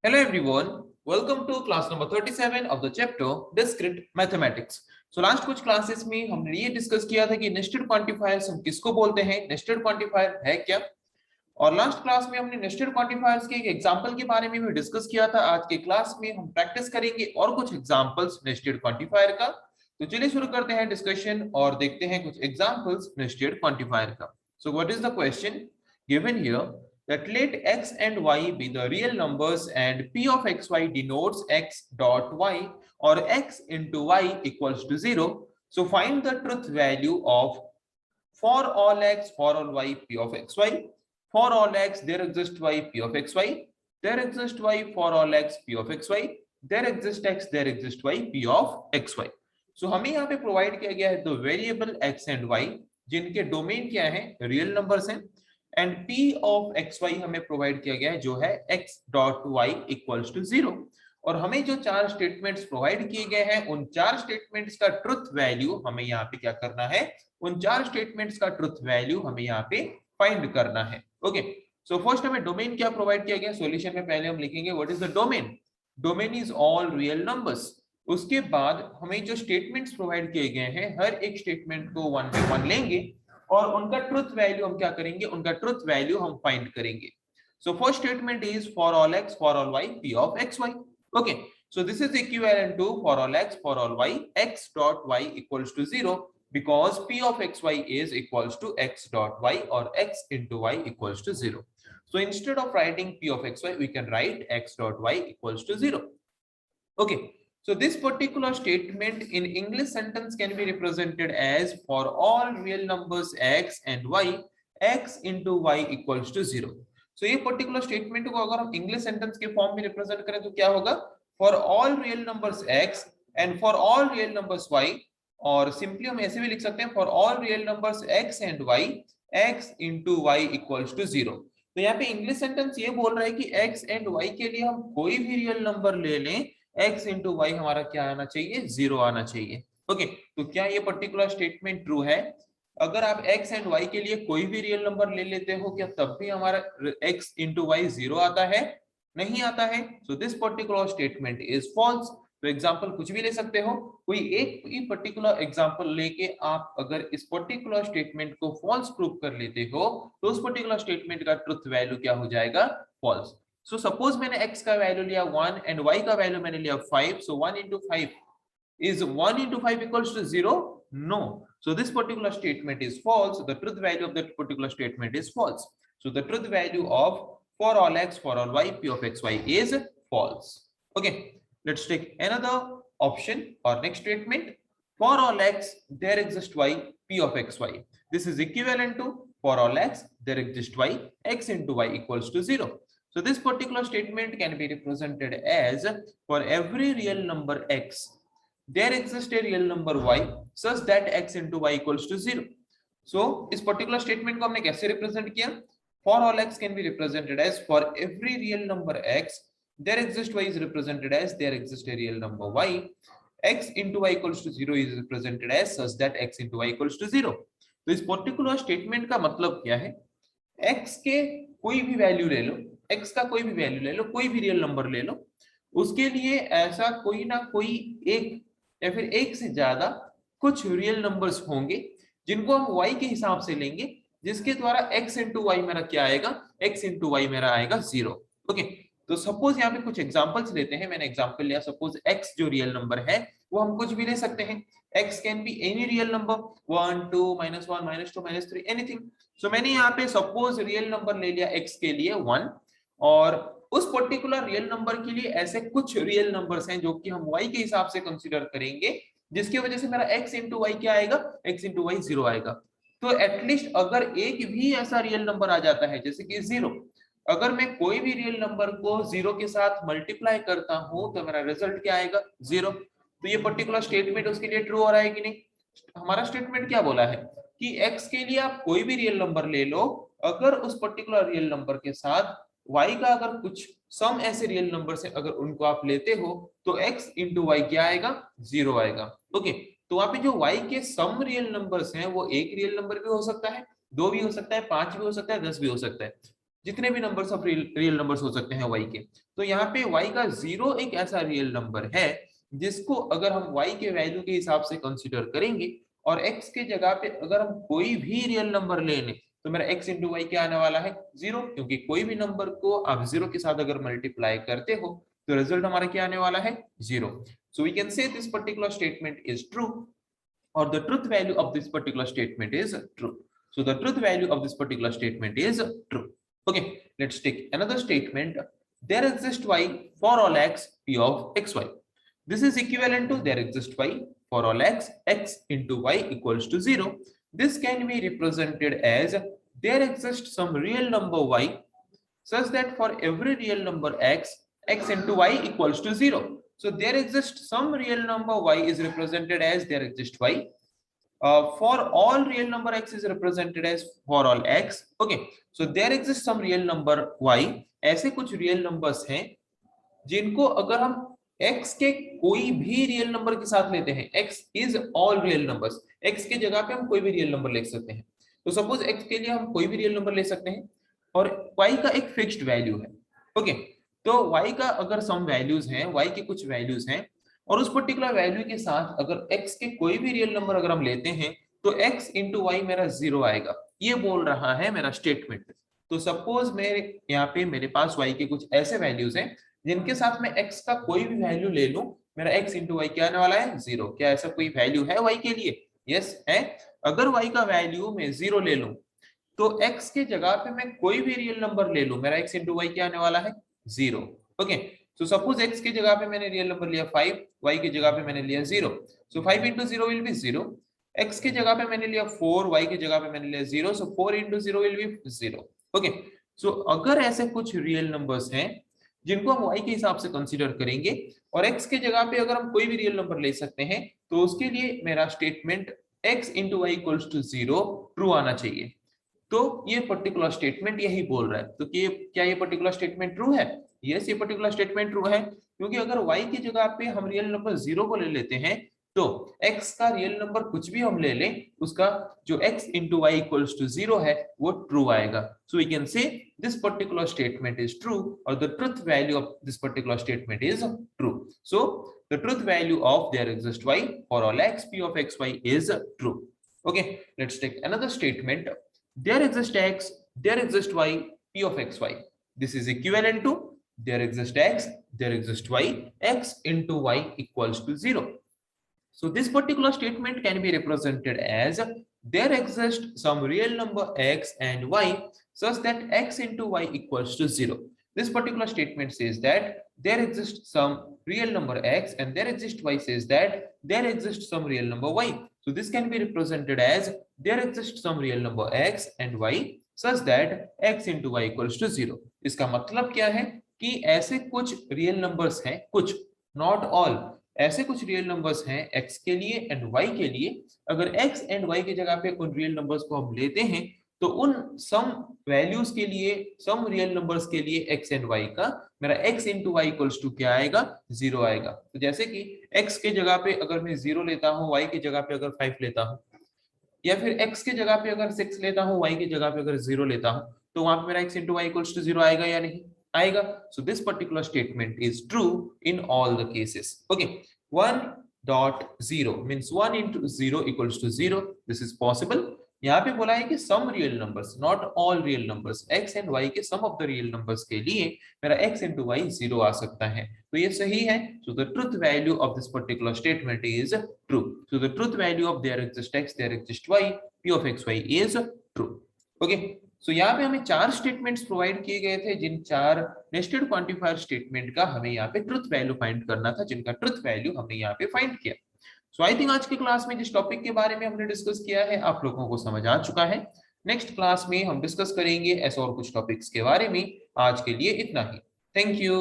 Hello everyone, welcome to class number 37 of the chapter Discrete Mathematics. So last कुछ classes में हमने ये discuss किया था कि नेस्टेड क्वांटिफायर्स हम किसको बोलते हैं, नेस्टेड क्वांटिफायर है क्या, और लास्ट क्लास में हमने नेस्टेड क्वांटिफायर्स के एक एग्जांपल के बारे में भी डिस्कस किया था। आज के क्लास में हम प्रैक्टिस करेंगे और कुछ एग्जांपल्स नेस्टेड क्वांटिफायर का। तो चलिए शुरू करते हैं डिस्कशन और देखते हैं कुछ एग्जांपल्स नेस्टेड क्वांटिफायर का। So what is the question given here that let x and y be the real numbers and p of xy denotes x dot y or x into y equals to 0. So find the truth value of for all x, for all y, p of xy. For all x, there exists y, p of xy. There exists y for all x, p of xy. There exists x, there exists y, p of xy. So हमें यहाँ पे provide किया गया है दो variable x and y जिनके domain क्या है, रियल नंबर्स हैं, एंड p ऑफ xy हमें प्रोवाइड किया गया है जो है x dot y equals to 0। और हमें जो चार स्टेटमेंट्स प्रोवाइड किए गए हैं उन चार स्टेटमेंट्स का ट्रुथ वैल्यू हमें यहाँ पे क्या करना है, उन चार स्टेटमेंट्स का ट्रुथ वैल्यू हमें यहाँ पे फाइंड करना है। ओके, सो फर्स्ट हमें डोमेन क्या प्रोवाइड किया गया, सॉल्यूशन में पहले हम लिखेंगे what is the domain. Domain is all real numbers. उसके बाद हमें जो स्टेटमेंट्स प्रोवाइड किए गए हैं हर एक स्टेटमेंट को वन बाय वन लेंगे और उनका ट्रुथ वैल्यू हम क्या करेंगे, उनका ट्रुथ वैल्यू हम फाइंड करेंगे। So first statement is for all x for all y p of x y. Okay, so this is equivalent to for all x for all y x dot y equals to 0 because p of xy is equals to x dot y or x into y equals to 0. So instead of writing p of xy we can write x dot y equals to 0. Okay, so this particular statement in English sentence can be represented as for all real numbers x and y x into y equals to 0. So ये particular statement को अगर हम English sentence के form में represent करें तो क्या होगा, for all real numbers x and for all real numbers y, और सिंपली हम ऐसे भी लिख सकते हैं for all real numbers x and y x into y equals to 0. तो यहाँ पे इंग्लिश सेंटेंस ये बोल रहा है कि x and y के लिए हम कोई भी रियल नंबर ले लें, x into y हमारा क्या आना चाहिए, 0 आना चाहिए। ओके, तो क्या ये पर्टिकुलर स्टेटमेंट ट्रू है? अगर आप x एंड y के लिए कोई भी रियल नंबर ले लेते हो क्या तब भी हमारा x into y 0 आता है? नहीं आता है। So this particular statement is false. तो एग्जांपल कुछ भी ले सकते हो, कोई एक ही पर्टिकुलर एग्जांपल लेके आप अगर इस पर्टिकुलर स्टेटमेंट को फॉल्स प्रूव कर लेते हो तो उस पर्टिकुलर स्टेटमेंट का ट्रुथ वैल्यू क्या हो जाएगा, फॉल्स। सो सपोज मैंने x का वैल्यू लिया 1 एंड y का वैल्यू मैंने लिया 5, सो 1 into 5 is 1 into 5 equals to 0? No. So this particular statement is false. The truth value of that particular statement is false. So the truth value of for all x for all y p of xy is false. Okay, let's take another option or next statement. For all x there exists y p of xy. This is equivalent to for all x there exists y x into y equals to 0. So this particular statement can be represented as for every real number x there exists a real number y such that x into y equals to 0. So इस particular statement को हमने कैसे represent किया? For all x can be represented as for every real number x there exists y is represented as there exists a real number y. x into y equals to 0 is represented as such that x into y equals to 0. तो इस particular statement का मतलब क्या है? x के कोई भी value ले लो, x का कोई भी वैल्यू ले लो, कोई भी रियल नंबर ले लो, उसके लिए ऐसा कोई ना कोई एक या फिर एक से ज्यादा कुछ रियल नंबर्स होंगे जिनको हम y के हिसाब से लेंगे, जिसके द्वारा x into y मेरा क्या आएगा, x into y मेरा आएगा 0। ओके, तो सपोज यहाँ पे कुछ एग्जांपल्स लेते हैं। मैंने एग्जांपल लिया, सपोज x जो रियल नंबर है वो हम कुछ भी ले सकते हैं। x can be any real number, 1 2 -1 -2 -3 anything. So मैंने यहाँ पे सपोज रियल नंबर ले लिया x के लिए 1, और उस पर्टिकुलर रियल नंबर के लिए ऐसे कुछ रियल नंबर्स हैं जो कि हम y के हिसाब से कंसीडर करेंगे, जिसकी वजह से मेरा x into y क्या आएगा, x into y 0 आएगा। तो एटलीस्ट अगर एक भी ऐसा रियल नंबर आ जाता है जैसे कि 0, अगर मैं कोई भी रियल नंबर को 0 के साथ मल्टीप्लाई करता हूं तो मेरा रिजल्ट क्या आएगा, 0। तो ये पर्टिकुलर स्टेटमेंट उसके लिए ट्रू हो रहा है कि नहीं? हमारा स्टेटमेंट क्या बोला है कि x के लिए आप कोई भी रियल नंबर ले लो, अगर उस पर्टिकुलर रियल नंबर के साथ y का अगर कुछ सम ऐसे रियल नंबर से अगर उनको आप लेते हो तो x into y क्या आएगा, 0 आएगा। ओके, तो वहां पे जो y के सम रियल नंबर्स हैं वो एक रियल नंबर भी हो सकता है, दो भी हो सकता है, 5 भी हो सकता है, 10 भी हो सकता है। जितने भी नंबर्स ऑफ रियल नंबर्स हो सकते हैं y के। तो यहाँ पे y का 0 एक ऐसा रियल नंबर है जिसको अगर हम y के वैल्यू के हिसाब से कंसीडर करेंगे और x के जगह पे अगर हम कोई भी रियल नंबर ले लें तो मेरा x इंटू वाई क्या आने वाला है 0, क्योंकि कोई भी नंबर को आप 0 के साथ अगर मल्टीप्लाई करते हो तो रिजल्ट हमारा क्या आने वाला है 0। So we can say this particular statement is true or the truth value of this particular statement is true. So the truth value of this particular statement is true. Okay, let's take another statement. There exists y for all x p of xy. This is equivalent to there exists y for all x into y equals to 0. This can be represented as there exists some real number y such that for every real number x into y equals to 0. So there exists some real number y is represented as there exists y. For all real number x is represented as for all x. Okay, so there exists some real number y. ऐसे कुछ real numbers हैं जिनको अगर हम x के कोई भी real number के साथ लेते हैं, x is all real numbers, x के जगह पे हम कोई भी रियल नंबर ले सकते हैं। तो सपोज x के लिए हम कोई भी रियल नंबर ले सकते हैं और y का एक फिक्स्ड वैल्यू है। ओके, तो y का अगर सम वैल्यूज हैं, y के कुछ वैल्यूज हैं और उस पर्टिकुलर वैल्यू के साथ अगर x के कोई भी रियल नंबर अगर हम लेते हैं तो x इंटू वाई मेरा 0 आएगा, ये बोल रहा है मेरा स्टेटमेंट। तो सपोज मेरे यहाँ पे मेरे पास y के कुछ ऐसे वैल्यूज हैं जिनके साथ मैं x का कोई भी वैल्यू ले लूं, मेरा x इंटू वाई क्या आने वाला है 0। क्या ऐसा कोई वैल्यू है y के लिए? यस है। अगर y का वैल्यू मैं 0 ले लूं तो x के जगह पे मैं कोई भी रियल नंबर ले लूं, मेरा x इंटू वाई क्या आने वाला है 0। ओके, सो सपोज x के जगह पे मैंने रियल नंबर लिया 5, y की जगह पे मैंने लिया 0, सो 5 इंटू 0 विल बी 0। x की जगह पे मैंने लिया 4, y की जगह पे मैंने लिया 0, सो 4 इंटू 0 विल बी 0। ओके, सो अगर ऐसे कुछ रियल नंबर्स हैं जिनको हम y के हिसाब से कंसीडर करेंगे और x के जगह पे अगर हम कोई भी रियल नंबर ले सकते हैं तो उसके लिए मेरा statement x into y equals to 0 true आना चाहिए। तो ये पर्टिकुलर स्टेटमेंट यही बोल रहा है। तो क्या ये पर्टिकुलर स्टेटमेंट ट्रू है? यस, ये पर्टिकुलर स्टेटमेंट ट्रू है, क्योंकि अगर y की जगह पे हम रियल नंबर 0 को ले लेते हैं तो x का रियल नंबर कुछ भी हम ले लें, उसका जो x into y equals to 0 है वो ट्रू आएगा। So we can say this particular statement is true और the truth value of this particular statement is true. So the truth value of there exist y for all x p of xy is true. Okay, let's take another statement. There exists x, there exists y, p of xy. This is equivalent to there exists x, there exists y, x into y equals to 0. So this particular statement can be represented as there exists some real number x and y such that x into y equals to 0. This particular statement says that there exists some real number x and there exists y says that there exists some real number y. So this can be represented as there exists some real number x and y such that x into y equals to 0. इसका मतलब क्या है कि ऐसे कुछ real numbers हैं, कुछ, not all, ऐसे कुछ रियल नंबर्स हैं x के लिए एंड y के लिए, अगर x एंड y की जगह पे उन रियल नंबर्स को हम लेते हैं तो उन सम वैल्यूज के लिए, सम रियल नंबर्स के लिए x एंड y का मेरा x into y equals to क्या आएगा 0 आएगा। तो जैसे कि x के जगह पे अगर मैं 0 लेता हूँ, y की जगह पे अगर 5 लेता हूँ, या फिर x के जगह पे अगर 6 लेता हूँ, y की जगह पे अगर 0 लेता हूँ, तो वहां पे मेरा x into y equals to 0 आएगा या नहीं आएगा? So this particular statement is true in all the cases. Okay, 1.0 means 1 into 0 equals to 0. This is possible. यहाँ पे बोला है कि some real numbers, not all real numbers, x and y के some of the real numbers के लिए मेरा x into y 0 आ सकता है, तो ये सही है। So the truth value of this particular statement is true. So the truth value of there exists x, there exists y, p of xy is true. Okay. सो यहाँ पे हमें 4 स्टेटमेंट्स प्रोवाइड किए गए थे, जिन 4 नेस्टेड क्वांटिफायर स्टेटमेंट का हमें यहाँ पे ट्रुथ वैल्यू फाइंड करना था, जिनका ट्रुथ वैल्यू हमने यहाँ पे फाइंड किया। सो आई थिंक आज की क्लास में जिस टॉपिक के बारे में हमने डिस्कस किया है आप लोगों को समझ आ चुका है। नेक्स्ट क्लास में हम डिस्कस करेंगे ऐसे और कुछ टॉपिक्स के बारे में। आज के लिए इतना ही। Thank you.